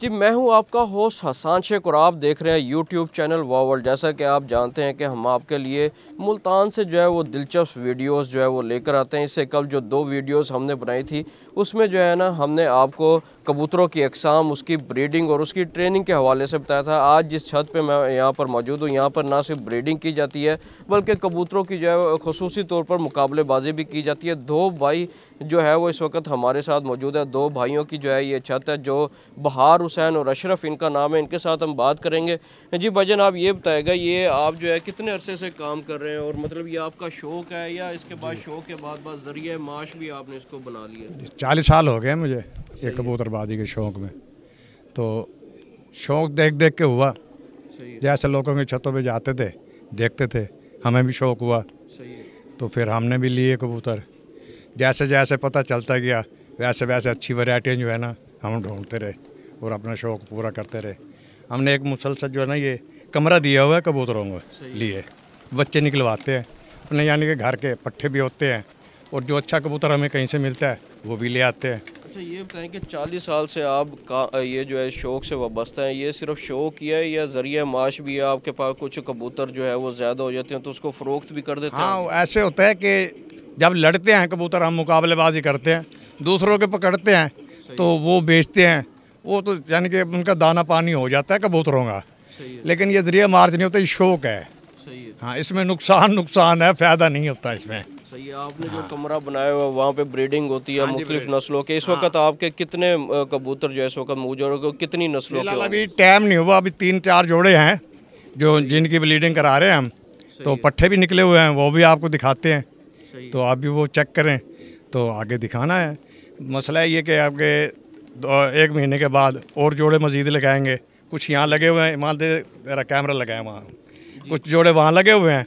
जी मैं हूं आपका होस्ट हसान शेख और आप देख रहे हैं यूट्यूब चैनल वाव वर्ल्ड। जैसा कि आप जानते हैं कि हम आपके लिए मुल्तान से जो है वो दिलचस्प वीडियोस जो है वो लेकर आते हैं। इससे कल जो 2 वीडियोस हमने बनाई थी उसमें जो है ना हमने आपको कबूतरों की अक़साम, उसकी ब्रीडिंग और उसकी ट्रेनिंग के हवाले से बताया था। आज जिस छत पर मैं यहाँ पर मौजूद हूँ, यहाँ पर ना सिर्फ ब्रीडिंग की जाती है बल्कि कबूतरों की जो है ख़ुसूसी तौर पर मुकाबलेबाजी भी की जाती है। 2 भाई जो है वो इस वक्त हमारे साथ मौजूद है। 2 भाइयों की जो है ये छत है, जो बहार हुसैन और अशरफ इनका नाम है। इनके साथ हम बात करेंगे। जी भाईजान, आप ये बताएगा, ये आप जो है कितने अरसे से काम कर रहे हैं और मतलब ये आपका शौक़ है या इसके बाद शौक़ के बाद बस ज़रिए माश भी आपने इसको बना लिया? 40 साल हो गए मुझे ये कबूतरबाजी के शौक़ में। तो शौक़ देख देख के हुआ, जैसे लोगों की छतों पे जाते थे देखते थे, हमें भी शौक़ हुआ। तो फिर हमने भी लिए कबूतर। जैसे जैसे पता चलता गया वैसे वैसे अच्छी वैरायटी जो है ना हम ढूंढते रहे और अपना शौक़ पूरा करते रहे। हमने एक मुसलसल जो है ना ये कमरा दिया हुआ है कबूतरों के लिए, बच्चे निकलवाते हैं अपने, यानी कि घर के पट्ठे भी होते हैं और जो अच्छा कबूतर हमें कहीं से मिलता है वो भी ले आते हैं। अच्छा ये बताएं कि 40 साल से आप का ये जो है शौक़ से वाबस्ता है, ये सिर्फ शौक़ ही है या ज़रिया माश भी है? आपके पास कुछ कबूतर जो है वो ज़्यादा हो जाते हैं तो उसको फ़रोख्त भी कर देते हैं? हाँ, ऐसे होता है कि जब लड़ते हैं कबूतर, हम मुकाबलेबाजी करते हैं, दूसरों के पकड़ते हैं तो वो बेचते हैं, वो तो यानी कि उनका दाना पानी हो जाता है कबूतरों का। लेकिन ये ज़रिया मार्ज नहीं होता, ये शौक़ है। हाँ, इसमें नुकसान है, फ़ायदा नहीं होता इसमें। सही है। आपने जो कमरा बनाया हुआ वहाँ पे ब्रीडिंग होती है मुख्तलिफ नस्लों के। इस वक्त आपके कितने कबूतर जो है इस वक्त मौजूद, कितनी नस्लों के? अभी टाइम नहीं हुआ, अभी 3-4 जोड़े हैं जो जिनकी ब्रीडिंग करा रहे हैं हम। तो पट्ठे भी निकले हुए हैं, वो भी आपको दिखाते हैं, तो आप भी वो चेक करें तो आगे दिखाना है। मसला ये कि आपके 1 महीने के बाद और जोड़े मज़ीद लगाएंगे। कुछ यहाँ लगे हुए हैं, मान दे मेरा कैमरा लगा है वहाँ, कुछ जोड़े वहाँ लगे हुए हैं,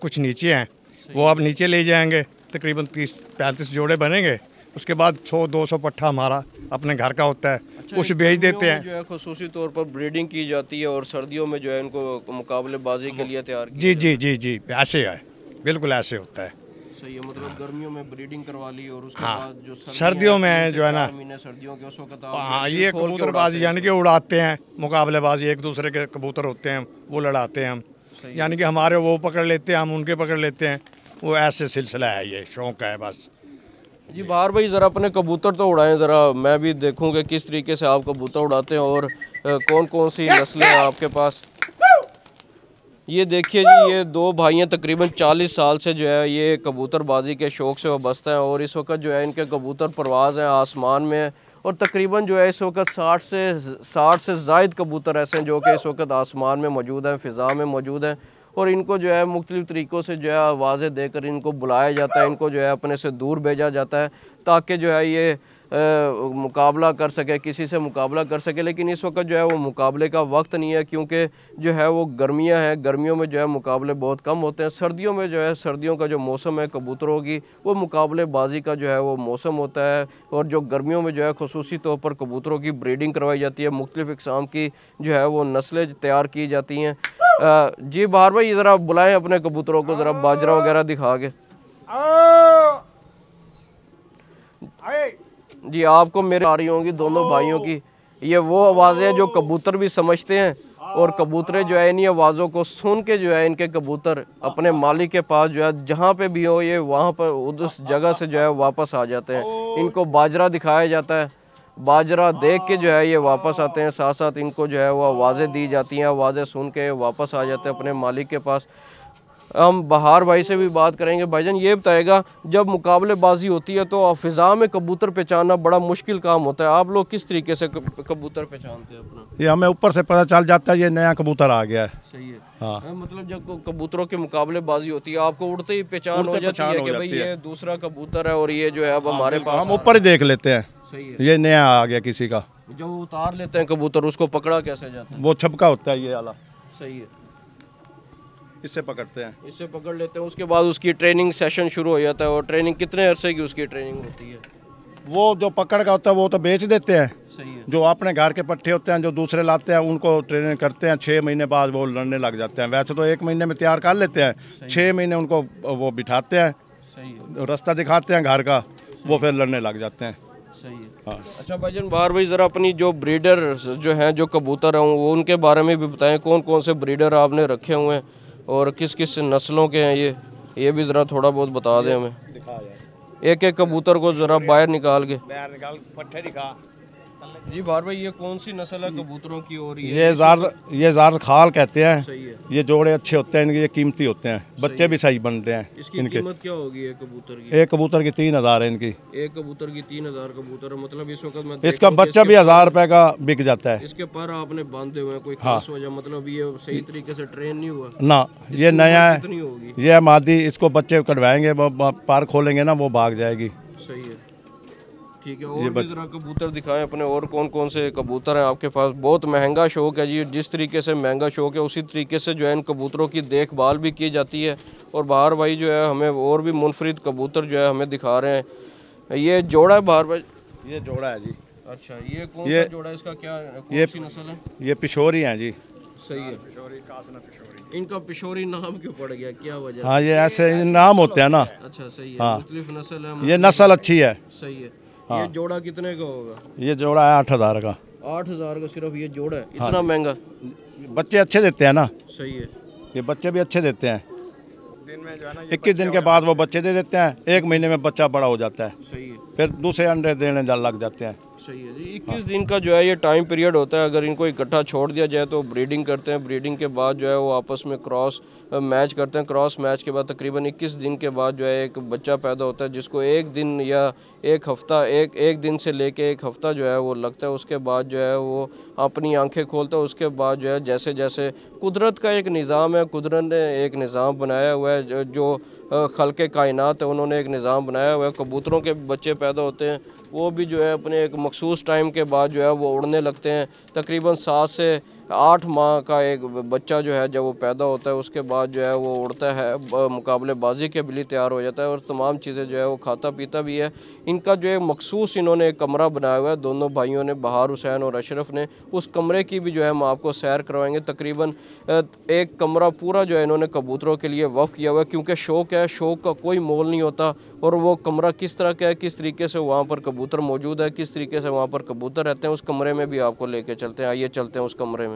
कुछ नीचे हैं, वो आप नीचे ले जाएंगे। तकरीबन 30-35 जोड़े बनेंगे। उसके बाद 100-200 पट्ठा हमारा अपने घर का होता है। अच्छा, कुछ बेच देते हैं। जो है खुसूसी तौर पर ब्रीडिंग की जाती है और सर्दियों में जो है इनको मुकाबलेबाजी के लिए तैयार किया जी ऐसे है, बिल्कुल ऐसे होता है। सही है। मतलब गर्मियों में ब्रीडिंग करवा ली और उसके हाँ, बाद जो सर्दियों में जो है ना, सर्दियों के उस वक्त हाँ, ये कबूतरबाजी यानी कि उड़ाते हैं, मुकाबलेबाजी एक दूसरे के कबूतर होते हैं वो लड़ाते हैं हम, यानी कि हमारे वो पकड़ लेते हैं, हम उनके पकड़ लेते हैं, वो ऐसे सिलसिला है, ये शौक़ है बस। जी बाहर भाई ज़रा अपने कबूतर तो उड़ाएं, ज़रा मैं भी देखूँ कि किस तरीके से आप कबूतर उड़ाते हैं और कौन कौन सी नस्लें हैं आपके पास। ये देखिए जी, ये 2 भाई हैं, तकरीबन 40 साल से जो है ये कबूतरबाजी के शौक़ से वाबस्ता हैं और इस वक्त जो है इनके कबूतर परवाज़ हैं, आसमान में। और तकरीबन जो है इस वक्त 60 से ज़ायद कबूतर ऐसे हैं जो कि इस वक्त आसमान में मौजूद हैं, फ़िज़ा में मौजूद हैं। और इनको जो है मुख्तलिफ़ तरीक़ों से जो है आवाज़ें देकर इनको बुलाया जाता है, इनको जो है अपने से दूर भेजा जाता है ताकि जो है ये मुकाबला कर सके, किसी से मुकाबला कर सके। लेकिन इस वक्त जो है वो मुकाबले का वक्त नहीं है, क्योंकि जो है वो गर्मियां हैं, गर्मियों में जो है मुकाबले बहुत कम होते हैं। सर्दियों में जो है, सर्दियों का जो मौसम है कबूतरों की, वो मुकाबलेबाजी का जो है वो मौसम होता है। और जो गर्मियों में जो है खुसूसी तौर पर कबूतरों की ब्रीडिंग करवाई जाती है, मुख्तलिफ़ इक़साम की जो है वो नस्लें तैयार की जाती हैं। जी बाहर भाई ज़रा बुलाएं अपने कबूतरों को, ज़रा बाजरा वगैरह दिखा के। जी आपको मेरे आ रही होंगी दोनों भाइयों की, ये वो आवाज़ें हैं जो कबूतर भी समझते हैं और कबूतर जो है इन्हीं आवाज़ों को सुन के जो है इनके कबूतर अपने मालिक के पास जो है जहाँ पे भी हो, ये वहाँ पर उस जगह से जो है वापस आ जाते हैं। इनको बाजरा दिखाया जाता है, बाजरा देख के जो है ये वापस आते हैं, साथ साथ इनको जो है वो आवाज़ें दी जाती हैं, आवाज़ें सुन के वापस आ जाते हैं अपने मालिक के पास। हम बहार भाई से भी बात करेंगे। भाईजान ये बताएगा, जब मुकाबलेबाजी होती है तो फ़िज़ा में कबूतर पहचानना बड़ा मुश्किल काम होता है, आप लोग किस तरीके से कबूतर पहचानते हैं अपना? ये हमें ऊपर से पता चल जाता है ये नया कबूतर आ गया है। सही है। हाँ, मतलब जब कबूतरों की मुकाबलेबाजी होती है आपको उड़ते ही पहचान हो जाती है कि भाई ये दूसरा कबूतर है और ये जो है अब हमारे पास, हम ऊपर ही देख लेते हैं। सही है। ये नया आ गया किसी का। जो उतार लेते हैं कबूतर उसको पकड़ा कैसे जाता है? वो छपका होता है ये वाला, सही है, इससे पकड़ते हैं, इससे पकड़ लेते हैं। उसके बाद उसकी ट्रेनिंग सेशन शुरू हो जाता है। और ट्रेनिंग कितने अरसे की उसकी ट्रेनिंग होती है? वो जो पकड़ का होता है वो तो बेच देते हैं। सही है। जो अपने घर के पट्टे होते हैं जो दूसरे लाते हैं उनको ट्रेनिंग करते हैं, 6 महीने बाद वो लड़ने लग जाते हैं। वैसे तो 1 महीने में तैयार कर लेते हैं, 6 महीने उनको वो बिठाते हैं, सही है, रास्ता दिखाते हैं घर का, वो फिर लड़ने लग जाते हैं। सही है। हाँ। अच्छा भाईजान, बाहर भाई ज़रा अपनी जो ब्रीडर जो हैं जो कबूतर हैं वो उनके बारे में भी बताएं, कौन कौन से ब्रीडर आपने रखे हुए हैं और किस किस नस्लों के हैं ये भी ज़रा थोड़ा बहुत बता दें हमें। एक एक कबूतर को ज़रा बाहर निकाल के। पट्टे दिखा। जी बाहर भाई, ये कौन सी नस्ल है कबूतरों की? और ये ज़ार खाल कहते हैं। सही है। ये जोड़े अच्छे होते हैं इनके, ये कीमती होते हैं, बच्चे भी सही बनते हैं इसकी इनके। कीमत क्या होगी एक कबूतर की? एक कबूतर की 3000 है इनकी। एक कबूतर की 3000 कबूतर है, मतलब इस वक्त मैं इसका बच्चा भी 1000 रुपए का बिक जाता है। इसके पर आपने बांधे हुए हैं, कोई खास वजह, मतलब ये सही तरीके से ट्रेन नहीं हुआ ना? ये नया है, कितनी होगी? ये मादी, इसको बच्चे कटवाएंगे, वो पार खोलेंगे ना, वो भाग जाएगी। सही है, ठीक है। और भी जरा कबूतर दिखाएं अपने, और कौन कौन से कबूतर हैं आपके पास? बहुत महंगा शौक है जी, जिस तरीके से महंगा शौक है उसी तरीके से जो है इन कबूतरों की देखभाल भी की जाती है। और बाहर भाई जो है हमें और भी मुनफरिद कबूतर जो है हमें दिखा रहे हैं। ये जोड़ा है बाहर भाई? ये जोड़ा है जी। अच्छा, ये कौन सा जोड़ा है? इसका क्या कौन सी नस्ल है? ये पिशोरी हैं जी। सही है। इनका पिशोरी नाम क्यों पड़ गया, क्या वजह? हाँ, ये ऐसे नाम होते हैं ना। अच्छा, सही है। हाँ। मुख्तलिफ नस्ल है। ये नस्ल अच्छी है। सही है। ये जोड़ा कितने का होगा? ये जोड़ा है 8000 का। 8000 का सिर्फ ये जोड़ा है? इतना महंगा? बच्चे अच्छे देते हैं ना। सही है। ये बच्चे भी अच्छे देते हैं। 21 दिन के बाद वो बच्चे दे देते हैं, 1 महीने में बच्चा बड़ा हो जाता है। सही है। फिर दूसरे अंडे देने लग जाते हैं। सही है जी। 21 दिन का जो है ये टाइम पीरियड होता है। अगर इनको इकट्ठा छोड़ दिया जाए तो ब्रीडिंग करते हैं, ब्रीडिंग के बाद जो है वो आपस में क्रॉस मैच करते हैं। क्रॉस मैच के बाद तकरीबन 21 दिन के बाद जो है एक बच्चा पैदा होता है, जिसको 1 दिन या 1 हफ्ता, एक दिन से लेके 1 हफ्ता जो है वो लगता है। उसके बाद जो है वो अपनी आंखें खोलता है। उसके बाद जो है जैसे जैसे कुदरत का एक निज़ाम है, कुदरत ने एक निज़ाम बनाया हुआ है, जो खल्के कायनात है उन्होंने एक निज़ाम बनाया हुआ है। कबूतरों के बच्चे पैदा होते हैं, वो भी जो है अपने एक मखसूस टाइम के बाद जो है वो उड़ने लगते हैं। तकरीबन 7 से 8 माह का एक बच्चा जो है जब वो पैदा होता है उसके बाद जो है वो उड़ता है, मुकाबलेबाजी के लिए तैयार हो जाता है और तमाम चीज़ें जो है वो खाता पीता भी है। इनका जो है मखसूस इन्होंने एक कमरा बनाया हुआ है, दोनों भाइयों ने, बहार हुसैन और अशरफ ने। उस कमरे की भी जो है हम आपको सैर करवाएंगे। तकरीबन एक कमरा पूरा जो है इन्होंने कबूतरों के लिए वफ़ किया हुआ है, क्योंकि शौक़ है, शौक़ का कोई मोल नहीं होता। और वो कमरा किस तरह का है, किस तरीके से वहाँ पर कबूतर मौजूद है, किस तरीके से वहाँ पर कबूतर रहते हैं, उस कमरे में भी आपको लेके चलते हैं। आइए चलते हैं उस कमरे में।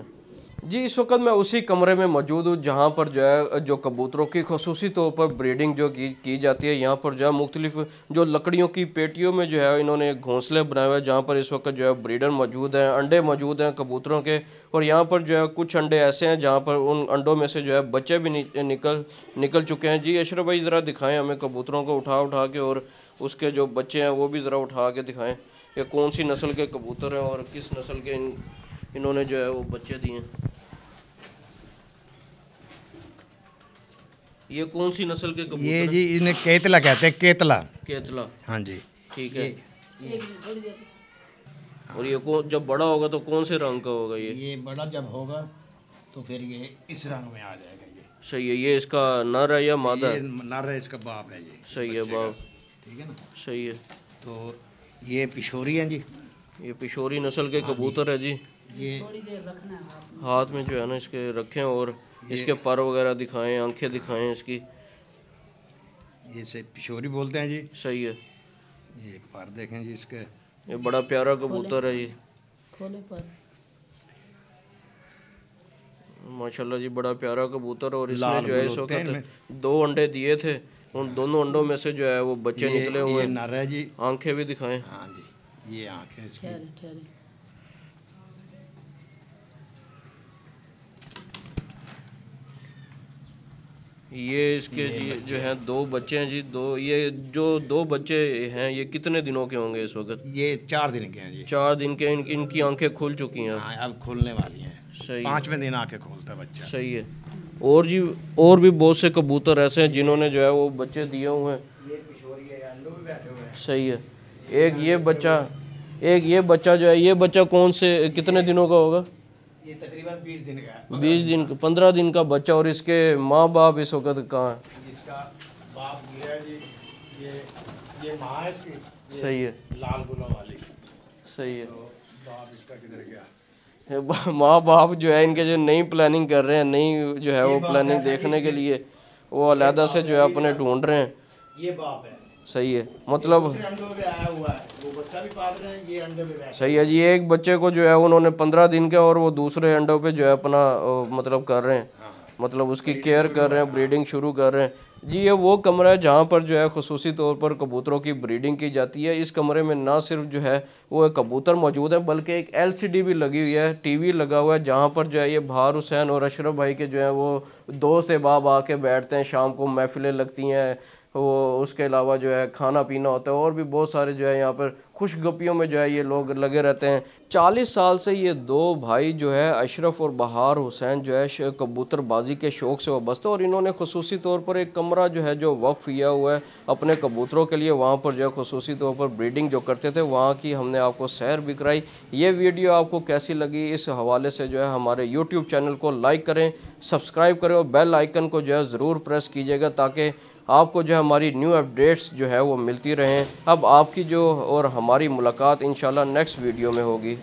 जी, इस वक्त मैं उसी कमरे में मौजूद हूँ जहाँ पर जो है जो कबूतरों की ख़ुसूसी तौर पर ब्रीडिंग जो की जाती है। यहाँ पर जो है मुख्तलिफ जो लकड़ियों की पेटियों में जो है इन्होंने घोंसले बनाए हुए हैं, जहाँ पर इस वक्त जो है ब्रीडर मौजूद हैं, अंडे मौजूद हैं कबूतरों के। और यहाँ पर जो है कुछ अंडे ऐसे हैं जहाँ पर उन अंडों में से जो है बच्चे भी निकल चुके हैं। जी अशरफ भाई, ज़रा दिखाएँ हमें कबूतरों को उठा के, और उसके जो बच्चे हैं वो भी ज़रा उठा के दिखाएँ कि कौन सी नस्ल के कबूतर हैं और किस नस्ल के इन्होंने जो है वो बच्चे दिए हैं। ये कौन सी नस्ल के कबूतर? ये जी इन्हें केतला कहते हैं, केतला। केतला, हाँ जी, ठीक है। और ये जब बड़ा होगा तो कौन से रंग का होगा ये? बड़ा जब होगा तो फिर ये इस रंग में आ जाएगा। ये सही है। ये इसका नर है या मादा है? नर है, इसका बाप है ये। सही है, बाप। ठीक है ना? सही है। तो ये पिशोरी है जी, ये पिशोरी नस्ल के कबूतर है जी। ये हाथ में जो है ना इसके रखें, और इसके पर वगैरह दिखाएं, आंखें दिखाएं इसकी। ये से पिशोरी बोलते हैं जी। सही है। ये पर देखें जी इसके। ये बड़ा प्यारा कबूतर है ये, खोले पर माशाल्लाह जी, बड़ा प्यारा कबूतर। और इसने जो है इस वक्त 2 अंडे दिए थे, उन दोनों अंडों में से जो है वो बच्चे निकले हुए। नर है जी। आंखें भी दिखाएं। हाँ जी, ये आंखें इसकी। ठहरे ये इसके जी जो हैं 2 बच्चे हैं जी। ये जो 2 बच्चे हैं ये कितने दिनों के होंगे इस वक्त? ये 4 दिन के हैं जी। 4 दिन के। इनकी आंखें खुल चुकी हैं? हाँ, अब खुलने वाली हैं। सही। 5वें दिन आके खोलता है बच्चा। सही है। और जी और भी बहुत से कबूतर ऐसे हैं जिन्होंने जो है वो बच्चे दिए हुए हैं। ये पिशोरी है, अंडों में बैठे हुए हैं। सही है। एक ये बच्चा जो है, ये बच्चा कौन से कितने दिनों का होगा? ये तकरीबन 20 दिन का है। 20 दिन, 15 दिन का बच्चा। और इसके माँ बाप इस वक्त कहाँ हैं? इसका बाप गया जी, ये माँ है इसकी। सही है। लाल गुलों वाली। सही है। तो बाप इसका किधर गया? माँ बाप जो है इनके जो नई प्लानिंग कर रहे हैं, नई जो है वो प्लानिंग देखने के लिए वो अलहदा से जो है अपने ढूंढ रहे हैं। ये बाप है। सही है, मतलब दूसरे अंडों पे आया हुआ है, वो बच्चा भी पाल रहे हैं, ये अंडे पे बैठा सही है जी। एक बच्चे को जो है उन्होंने 15 दिन के और वो दूसरे अंडों पे जो है अपना मतलब कर रहे हैं, मतलब उसकी केयर कर रहे हैं, ब्रीडिंग शुरू कर रहे हैं जी। ये वो कमरा है जहाँ पर जो है खुसूसी तौर पर कबूतरों की ब्रीडिंग की जाती है। इस कमरे में ना सिर्फ जो है वो एक कबूतर मौजूद है, बल्कि एक LCD भी लगी हुई है, टीवी लगा हुआ है, जहाँ पर जो है ये बहार हुसैन और अशरफ भाई के जो है वो दोस्त अहबाब आके बैठते हैं, शाम को महफिलें लगती हैं, वो उसके अलावा जो है खाना पीना होता है, और भी बहुत सारे जो है यहाँ पर खुशगपियों में जो है ये लोग लगे रहते हैं। 40 साल से ये दो भाई जो है अशरफ और बहार हुसैन जो है कबूतरबाजी के शौक़ से वाबस्ता, और इन्होंने खुसूसी तौर पर एक कमरा जो है जो वक्फ किया हुआ है अपने कबूतरों के लिए। वहाँ पर जो है खुसूसी तौर पर ब्रीडिंग जो करते थे वहाँ की हमने आपको सैर भी कराई। ये वीडियो आपको कैसी लगी इस हवाले से जो है हमारे यूट्यूब चैनल को लाइक करें, सब्सक्राइब करें और बेल आइकन को जो है ज़रूर प्रेस कीजिएगा, ताकि आपको जो है हमारी न्यू अपडेट्स जो है वो मिलती रहें। अब आपकी जो और हमारी मुलाकात इंशाल्लाह नेक्स्ट वीडियो में होगी।